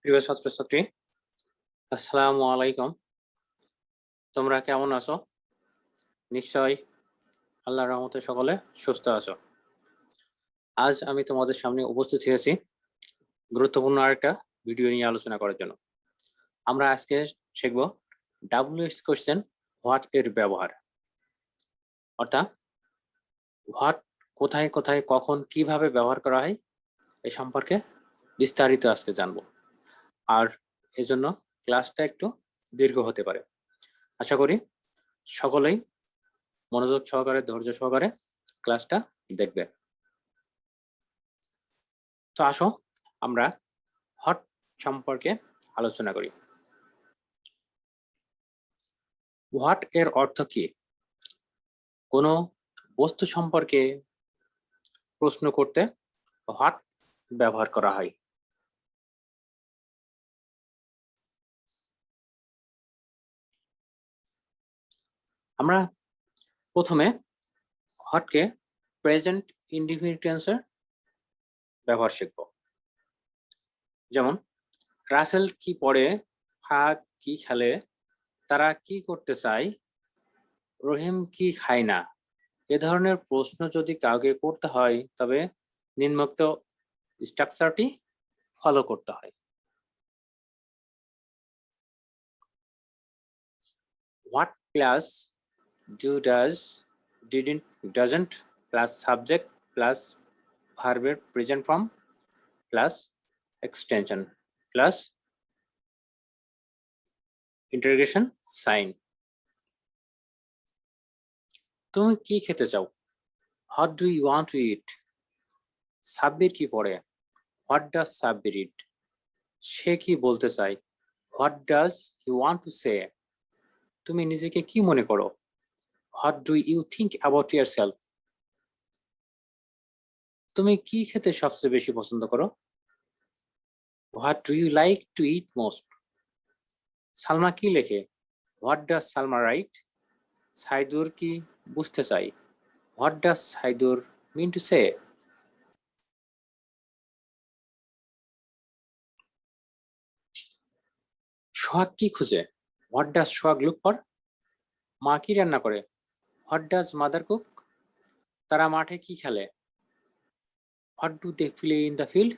প্রিয় ছাত্রছাত্রী, আসসালামু আলাইকুম। তোমরা কেমন আছো? নিশ্চয়ই আল্লাহর রহমতে সকলে সুস্থ আছো। আজ আমি তোমাদের সামনে উপস্থিত হয়েছি গুরুত্বপূর্ণ আরেকটা ভিডিও নিয়ে আলোচনা করার জন্য। আমরা আজকে শিখব WH কোশ্চেন হোয়াট এর ব্যবহার, অর্থাৎ হোয়াট কোথায় কোথায় কখন কিভাবে ব্যবহার করা হয় এই সম্পর্কে বিস্তারিত আজকে জানবো। আর এজন্য ক্লাসটা একটু দীর্ঘ হতে পারে। আশা করি সকলেই মনোযোগ সহকারে ধৈর্য সহকারে ক্লাসটা দেখবে। তো আসো আমরা হট সম্পর্কে আলোচনা করি। হোয়াট এর অর্থ কি? কোনো বস্তু সম্পর্কে প্রশ্ন করতে হোয়াট ব্যবহার করা হয়। আমরা প্রথমে হোয়াটকে প্রেজেন্ট ইনডিফিনিট টেন্সের ব্যবহার শিখব। যেমন রাসেল কি পড়ে, ফাহাদ কি খেলে, তারা কি করতে চায়, রহিম কি খায় না। এ ধরনের প্রশ্ন যদি কাউকে করতে হয় তবে নিম্নোক্ত স্ট্রাকচারটি ফলো করতে হয়। What plus do, does, didn't, doesn't plus subject plus verb present form plus extension plus interrogation sign. তুমি কি খেতে চাও? What do you want to eat? Sabbir কি পড়ে? What does Sabbir eat? সে কি বলতে চায়? What does he want to say? তুমি নিজেকে কি মনে করো? What do you think about yourself? তুমি কি খেতে সবচেয়ে বেশি পছন্দ করো? What do you like to eat most? Salma কি লেখে? What does Salma write? Saidur কি বুঝতে চাই? What does Saidur mean to say? সোহাগ কি খুঁজে? What does Sohag look for? মা কি রান্না করে? What does mother cook? তারা মাঠে কি খেলে? What do they play in the field?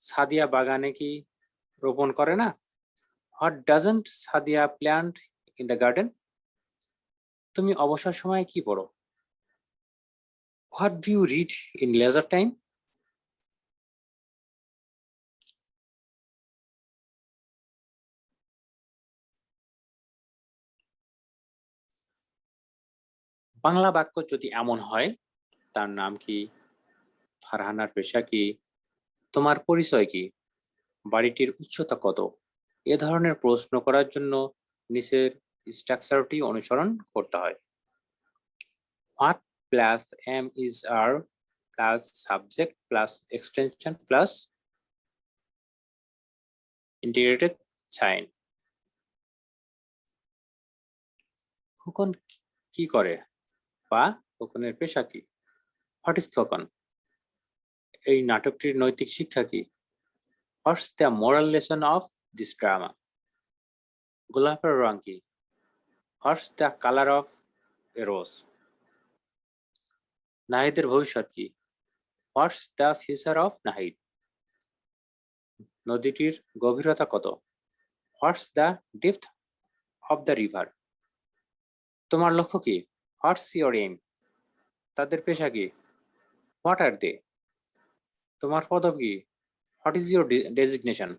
Sadia বাগানে কি রোপণ করে না? What doesn't Sadia plant in the garden? তুমি অবসর সময়ে কি পড়ো? What do you read in leisure time? Bangla বাক্য যদি এমন হয়, তার নাম কি? ফারহানার পেশা কি? তোমার পরিচয় কি? বাড়িটির উচ্চতা কত? এ ধরনের প্রশ্ন করার জন্য নিচের স্ট্রাকচারটি অনুসরণ করতে হয়। What plus am is are plus subject plus extension plus integrated sign. Khokon কি করে বা খোকনের পেশা কি? What is Khokon? এই নাটকটির নৈতিক শিক্ষা কি? What's the moral lesson of this drama? গোলাপের রং কি? What's the colour of a rose? নাহিদের ভবিষ্যৎ কি? What's the future of Nahid? নদীটির গভীরতা কত? What's the depth of the river? তোমার লক্ষ্য কি? What's your aim? তাদের পেশা কি? হোয়াট আর দে? তোমার পদক কি? What is your designation?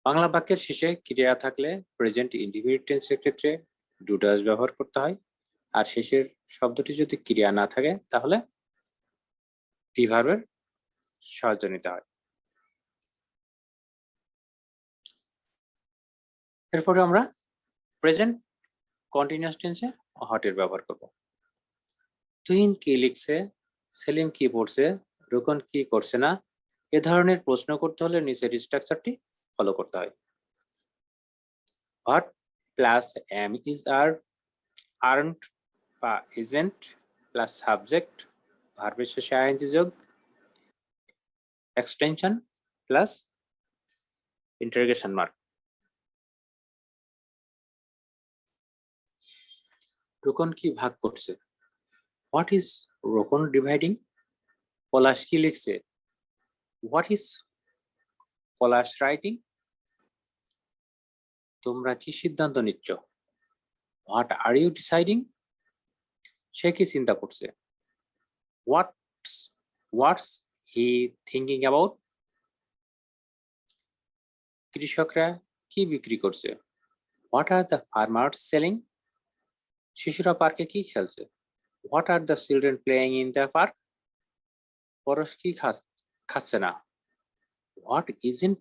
Bangla বাক্যের শেষে ক্রিয়া থাকলে প্রেজেন্ট ইনডিফিনিট টেন্সের ক্ষেত্রে ডু ডাজ ব্যবহার করতে হয়, আর শেষের শব্দটি যদি ক্রিয়া না থাকে তাহলে বি ভার্বের সাহায্য নিতে হয়। এরপরে আমরা প্রেজেন্ট কন্টিনিউয়াস টেন্সে হট এর ব্যবহার করব। তুহিন কি লিখছে, সেলিম কি পড়ছে, রুকন কি করছে না, এ ধরনের প্রশ্ন করতে হলে নিচের স্ট্রাকচারটি ফলো করতে হয়। What plus am is are, aren't বা ইজেন্ট প্লাস সাবজেক্ট ভার্বের শেষে আইএনজি যোগ extension plus interrogation mark. Rokon কি ভাগ করছে? What is Rokon dividing? Palash কি লিখছে? What is Palash writing? তোমরা কি সিদ্ধান্ত নিচ্ছ? What are you deciding? সে কি চিন্তা করছে? What's he thinking about? কৃষকরা কি বিক্রি করছে? What are the farmers selling? শিশুরা পার্কে কি খেলছে? What are the children playing in the park? Porosh কি খাচ্ছে না? What isn't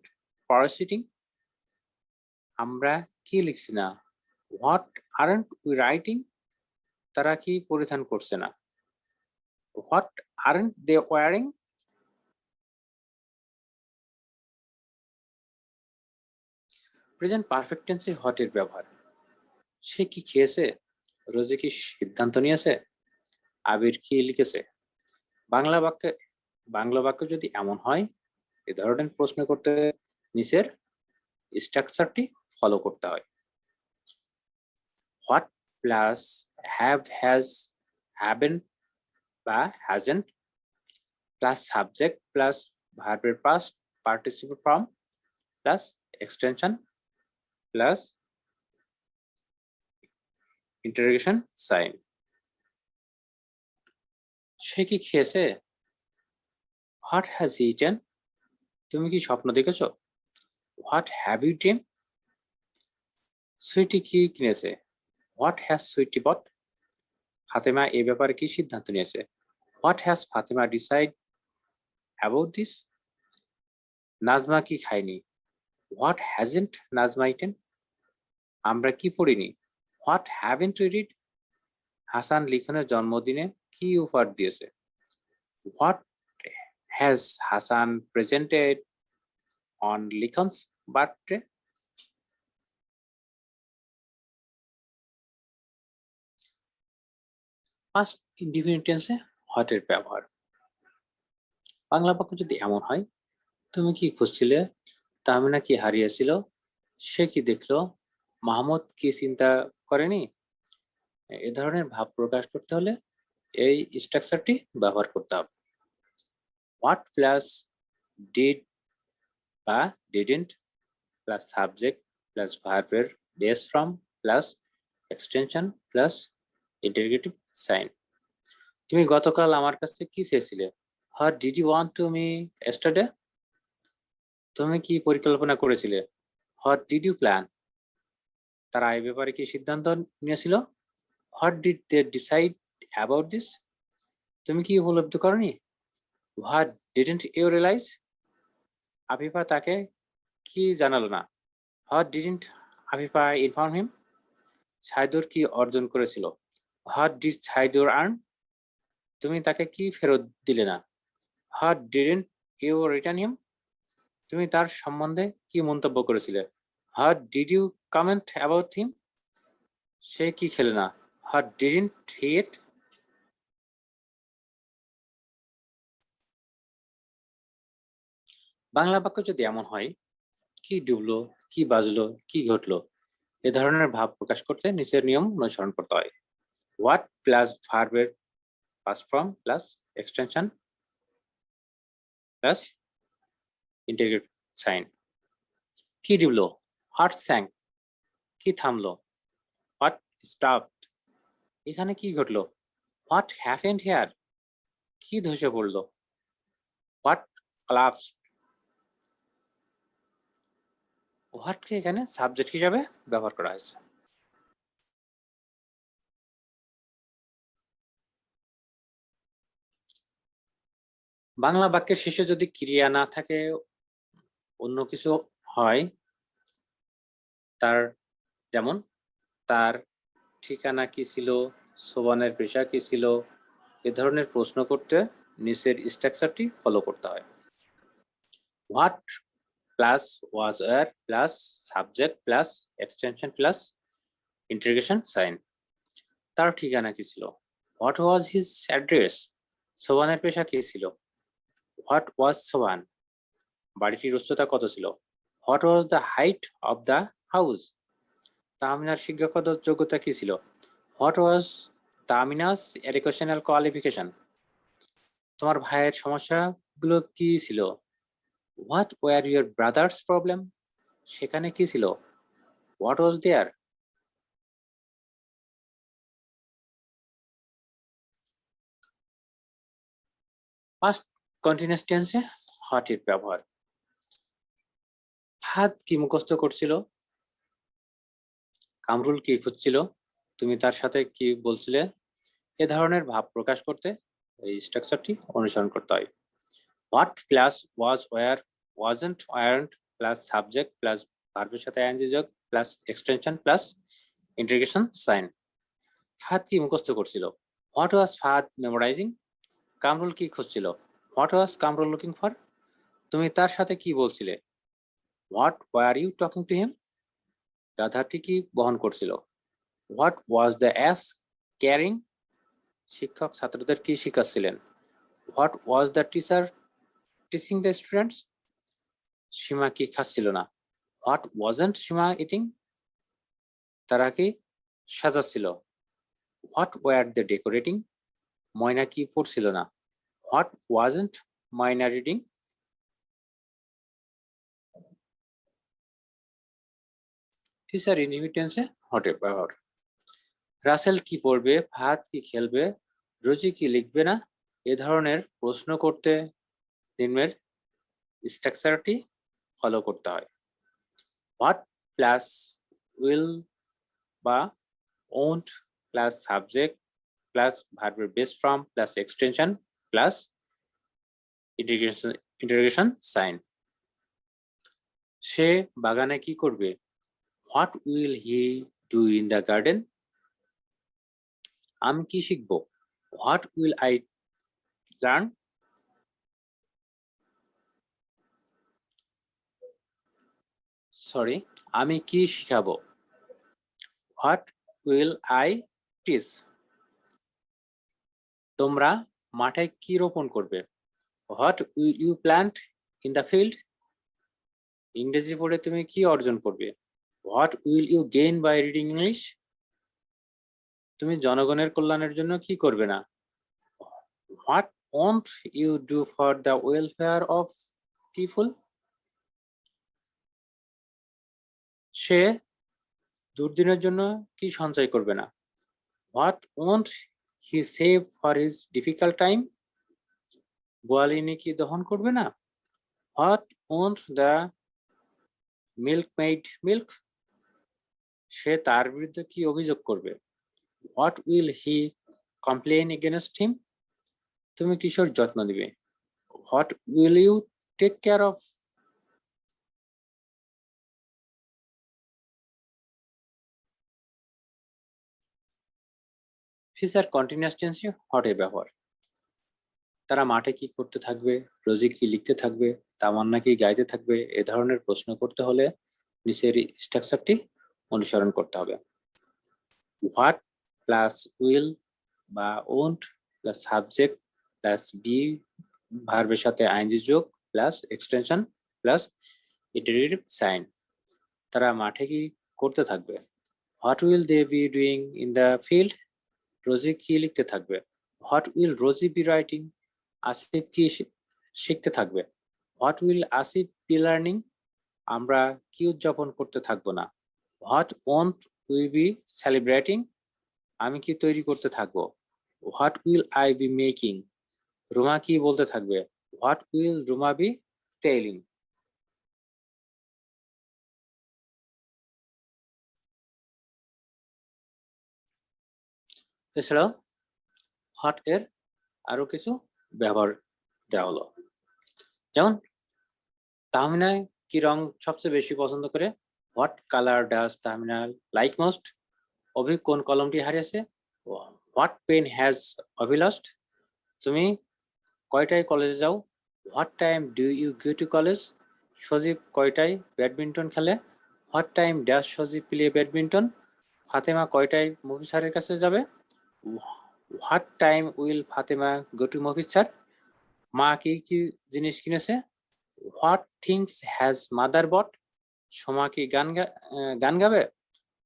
Porosh eating? আমরা কি লিখছি না? What aren't we writing? তারা কি পরিধান করছে না? What aren't they wearing? Present perfect টেন্সে হোয়াট এর ব্যবহার। সে কি খেয়েছে? রোজে কি সিদ্ধান্ত নিয়েছে? আবির কি লিখেছে? বাংলা বাক্য যদি এমন হয়, এ ধরনের প্রশ্ন করতে নিচের স্ট্রাকচারটি ফলো করতে হয়। What plus have, has, haven't বা হ্যাজেন্ট প্লাস সাবজেক্ট প্লাস ভার্বের past participle form plus extension plus interrogation sign. সে কি খেয়েছে? What has he eaten? তুমি কি স্বপ্ন দেখেছো? What have you dream? Sweety কি কিনেছে? What has Sweety bought? Fatema এই ব্যাপারে কি সিদ্ধান্ত নিয়েছে? What has Fatema decide about this? Nazma কি খায়নি? What hasn't Nazma eaten? আমরা কি পড়িনি? What haven't we read? Hasan লিখনের জন্মদিনে কি উপহার দিয়েছে? What has Hasan presented on Likhon's birthday? First indefinite টেন্সে হোয়াট এর ব্যবহার। বাংলা বাক্য যদি এমন হয়, তুমি কি খুঁজছিলে? তাহমিনা কি হারিয়েছিল? সে কি দেখলো? মাহমুদ কি চিন্তা করেনি? এ ধরনের ভাব প্রকাশ করতে হলে এই স্ট্রাকচারটি ব্যবহার করতে হবে। হোয়াট প্লাস ডিড বা ডিডেন্ট প্লাস সাবজেক্ট প্লাস ভার্বের base form plus extension plus interrogative sign. তুমি গতকাল আমার কাছে কি চেয়েছিলে? What did you want to me yesterday? তুমি কি পরিকল্পনা করেছিলে? What did you plan? তারা এই ব্যাপারে কি সিদ্ধান্ত নিয়েছিল? What did they decide about this? তুমি কি উপলব্ধি করনি? What didn't you realise? Afifa তাকে কি জানালো না? What didn't Afifa inform him? Saidur কি অর্জন করেছিল? What did Saidur earn? তুমি তাকে কি ফেরত দিলে না? What didn't you return him? তুমি তার সম্বন্ধে কি মন্তব্য করেছিলে? What did you comment about him? সে কি খেলে না? What didn't he eat? Bangla বাক্য যদি এমন হয়, কি ডুবলো, কি বাজলো, কি ঘটলো, এ ধরনের ভাব প্রকাশ করতে নিচের নিয়ম অনুসরণ করতে হয়। হোয়াট প্লাস ভার্বের past form plus extension plus integrate sign. কি ডুবলো? What sank? কি থামলো? What stopped? এখানে কি ঘটলো? What happened here? কি ধসে পড়লো? What collapsed? হোয়াটকে এখানে সাবজেক্ট হিসাবে ব্যবহার করা হয়েছে। বাংলা বাক্যের শেষে যদি ক্রিয়া না থাকে, অন্য কিছু হয়, যেমন তার ঠিকানা কি ছিল, সোবানের পেশা কি ছিল, এ ধরনের প্রশ্ন করতে নিচের স্ট্রাকচারটি ফলো করতে হয়। What plus was were plus subject plus extension plus interrogation sign. তার ঠিকানা কি ছিল? What was his address? সোবানের পেশা কি ছিল? হোয়াট ওয়াজ সোবান? বাড়িটির উচ্চতা কত ছিল? What was the height of the house? তাহমিনার শিক্ষাগত যোগ্যতা কি ছিল? What was Tahmina's educational qualification? তোমার ভাইয়ের সমস্যাগুলো কি ছিল? What were your brother's problem? সেখানে কি ছিল? What was there? Past continuous টেন্সে হোয়াট এর ব্যবহার। ফাহাদ কি মুখস্থ করছিল? কামরুল কি খুঁজছিল? তুমি তার সাথে কি বলছিলে? এ ধরনের ভাব প্রকাশ করতে এই স্ট্রাকচারটি অনুসরণ করতে হয়। What plus was were wasn't weren't plus subject plus ভার্বের সাথে আইএনজি যোগ plus extension plus integration sign. Fahad কি মুখস্থ করছিল? What was Fahad memorizing? Kamrul কি খুঁজছিল? What was Kamrul looking for? তুমি তার সাথে কি বলছিলে? What were you talking to him? গাধাটি কি বহন করছিল? What was the ass carrying? শিক্ষক ছাত্রদের কি শিখাচ্ছিলেন? What was the teacher teaching the students? সীমা কি খাচ্ছিল না? What wasn't Seema eating? তারা কি সাজাচ্ছিল? What were the decorating? Moyna কি পড়ছিল না? What wasn't Moyna reading? টিচার ইনহিবিটেন্সে হটে ব্যবহার। রাসেল কি পড়বে? ফাহাদ কি খেলবে? রোজি কি লিখবে না? এ ধরনের প্রশ্ন করতে নিম্নের স্ট্রাকচারটি ফলো করতে হয়। হোয়াট প্লাস উইল বা ওন্ট প্লাস সাবজেক্ট প্লাস ভার্বের base form plus extension plus integration sign. সে বাগানে কি করবে? What will he do in the garden? আমি কি শিখবো? What will I learn? আমি কি শিখাবো? What will I teach? তোমরা মাঠে কি রোপণ করবে? What will you plant in the field? ইংরেজি পড়ে তুমি কি অর্জন করবে? What will you gain by reading English? তুমি জনগণের কল্যাণের জন্য কি করবে না? What won't you do for the welfare of people? সে দুর্দিনের জন্য কি সঞ্চয় করবে না? What won't he save for his difficult time? গোয়ালিনী কি দহন করবে না? What won't the milkmaid milk? সে তার বিরুদ্ধে কি অভিযোগ করবে? What will he complain against him? তুমি কিশোর যত্ন নিবে? What will you take care of? Future continuous টেন্সে হোয়াট এর ব্যবহার। তারা মাঠে কি করতে থাকবে? রোজি কি লিখতে থাকবে? তামান্না কি গাইতে থাকবে? এ ধরনের প্রশ্ন করতে হলে নিচের স্ট্রাকচারটি অনুসরণ করতে হবে। হোয়াট প্লাস উইল বা won't plus subject plus be ভার্বের সাথে আইএনজি যোগ plus extension plus interrogative sign. তারা মাঠে কি করতে থাকবে? What will they be doing in the field? Rosy কি লিখতে থাকবে? What will Rosy be writing? Asif কি শিখতে থাকবে? What will Asif be learning? আমরা কি উদযাপন করতে থাকবো না? What won't we be celebrating? আমি কি তৈরি করতে থাকবো? What will I be making? Ruma কি বলতে থাকবে? What will Ruma be telling? এছাড়াও হোয়াট এর আরো কিছু ব্যবহার দেওয়া হলো, যেমন তাহমিনা কি রং সবচেয়ে বেশি পছন্দ করে? What colour does Tahmina like most? Abhi কোন কলমটি হারিয়েছে? What pen has Abhi lost? তুমি কয়টায় কলেজে যাও? What time do you go to college? Sajib কয়টায় ব্যাডমিন্টন খেলে? What time does Sajib play badminton? Fatema কয়টায় মুফি স্যারের কাছে যাবে? What time will Fatema go to movie star? মা কি কি জিনিস কিনেছে? What things has mother bought? Soma কি গান গাবে?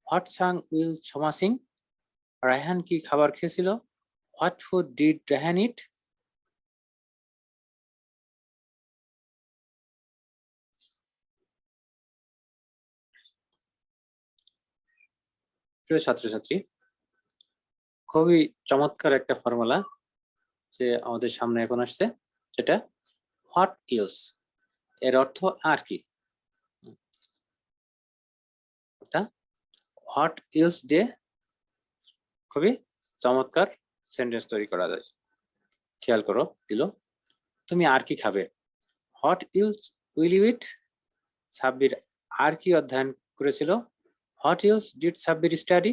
What Tsang will Soma Singh? Raihan কি খাবার খেয়েছিল? হোয়াট ফুড ডিড রায়হান ইট? প্রিয় ছাত্রছাত্রী, খুবই চমৎকার একটা ফর্মুলা যে আমাদের সামনে এখন আসছে, যেটা হোয়াট ইলস। এর অর্থ আর কি? হোয়াট ইলস দিয়ে খুবই চমৎকার সেন্টেন্স তৈরি করা যায়। খেয়াল করো, দিল তুমি আর কি খাবে? What else will you eat? Sabbir আর কি অধ্যয়ন করেছিল? What else did Sabbir study?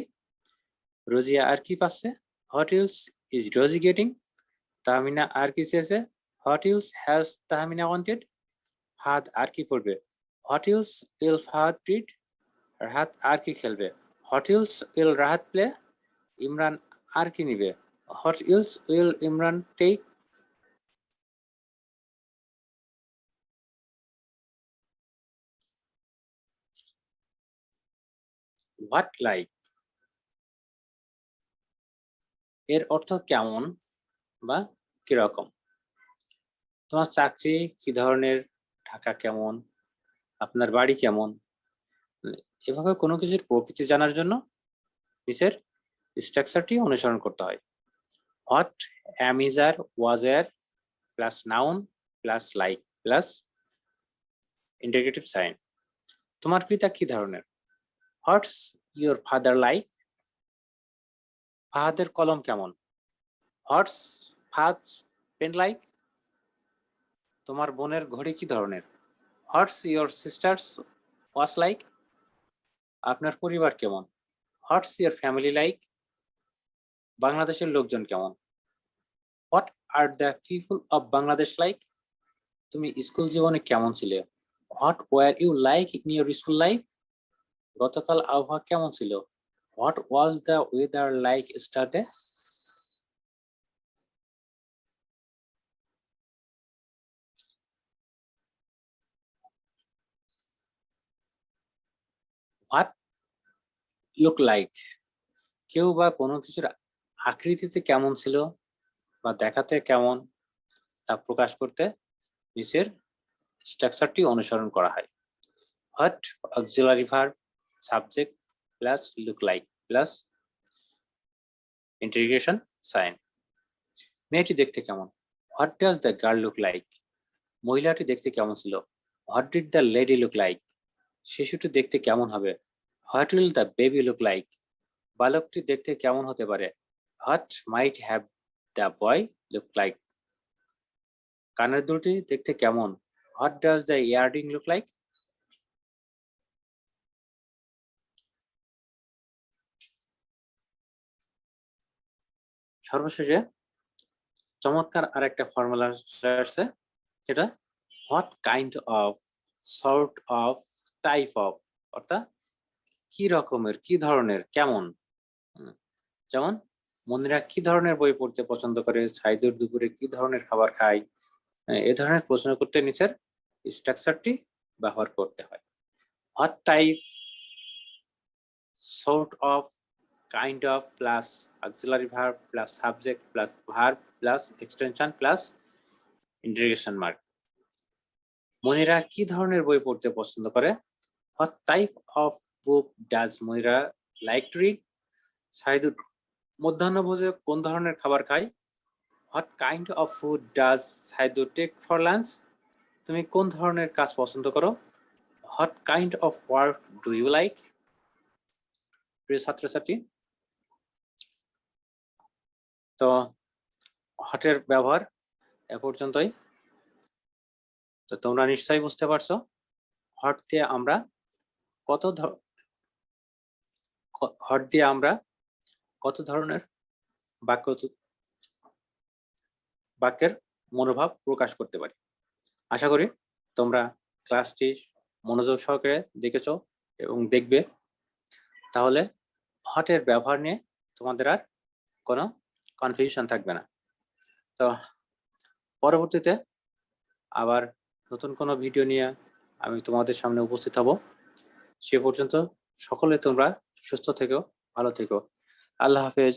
Rozia আর কি পাচ্ছে? What else is Rosy getting? Tahmina আর কি চেয়েছে? What else has Tahmina wanted? Fahad আর কি পড়বে? What else will Fahad read? Rahat আর কি খেলবে? What else will Rahat play? Imran আর কি নিবে? What else will Imran take? What like এর অর্থ কেমন বা কিরকম? তোমার চাকরি কি ধরনের? ঢাকা কেমন? আপনার বাড়ি কেমন? এভাবে কোনো কিছুর প্রকৃতি জানার জন্য নিচের স্ট্রাকচারটি অনুসরণ করতে হয়। What, am, is, are, was, এর plus noun plus like plus integrative sign. তোমার পিতা কি ধরনের? What's your father like? ফাহাদের কলম কেমন? What's Fahad's pen like? তোমার বোনের ঘড়ি কি ধরনের? What's your sister's watch like? আপনার পরিবার কেমন? What's your family like? বাংলাদেশের লোকজন কেমন? What are the people of Bangladesh like? তুমি স্কুল জীবনে কেমন ছিলে? What were you like in your school life? গতকাল আবহাওয়া কেমন ছিল? What was the weather like স্টারডে? What look like কেউ বা কোনো কিছুর আকৃতিতে কেমন ছিল বা দেখাতে কেমন তা প্রকাশ করতে নিচের স্ট্রাকচারটি অনুসরণ করা হয়। What auxiliary verb subject plus look like plus integration sign. মেয়েটি দেখতে কেমন? What does the girl look like? মহিলাটি দেখতে কেমন ছিল? What did the lady look like? শিশুটি দেখতে কেমন হবে? What will the baby look like? বালকটি দেখতে কেমন হতে পারে? What might have the boy look like? কানের দুলটি দেখতে কেমন? What does the earring look like? সর্বশেষে চমৎকার আর একটা ফর্মুলা আসছে, যেটা what kind of, sort of, type of, অর্থাৎ কি রকমের, কি ধরনের, কেমন। যেমন মনিরা কি ধরনের বই পড়তে পছন্দ করে? সাইদুর দুপুরে কি ধরনের খাবার খায়? এ ধরনের প্রশ্ন করতে নিচের স্ট্রাকচারটি ব্যবহার করতে হয়। What type, sort of, kind of plus auxiliary verb plus subject plus verb plus extension plus interrogation mark. Monira কি ধরনের বই পড়তে পছন্দ করে? What type of book does Monira like to read? Saidur মধ্যাহ্নভোজে কোন ধরনের খাবার খায়? What kind of food does Saidur take for lunch? তুমি কোন ধরনের কাজ পছন্দ করো? What kind of work do you like? প্রিয় ছাত্রছাত্রী, তো হটের ব্যবহার এ পর্যন্তই। তো তোমরা নিশ্চয়ই বুঝতে পারছো হট দিয়ে আমরা কত ধরনের বাক্যের মনোভাব প্রকাশ করতে পারি। আশা করি তোমরা ক্লাসটি মনোযোগ সহকারে দেখেছো এবং দেখবে, তাহলে হটের ব্যবহার নিয়ে তোমাদের আর কোনো কনফিউশন থাকবে না। তো পরবর্তীতে আবার নতুন কোনো ভিডিও নিয়ে আমি তোমাদের সামনে উপস্থিত হব। সে পর্যন্ত সকলে তোমরা সুস্থ থেকো, ভালো থেকো। আল্লাহ হাফেজ।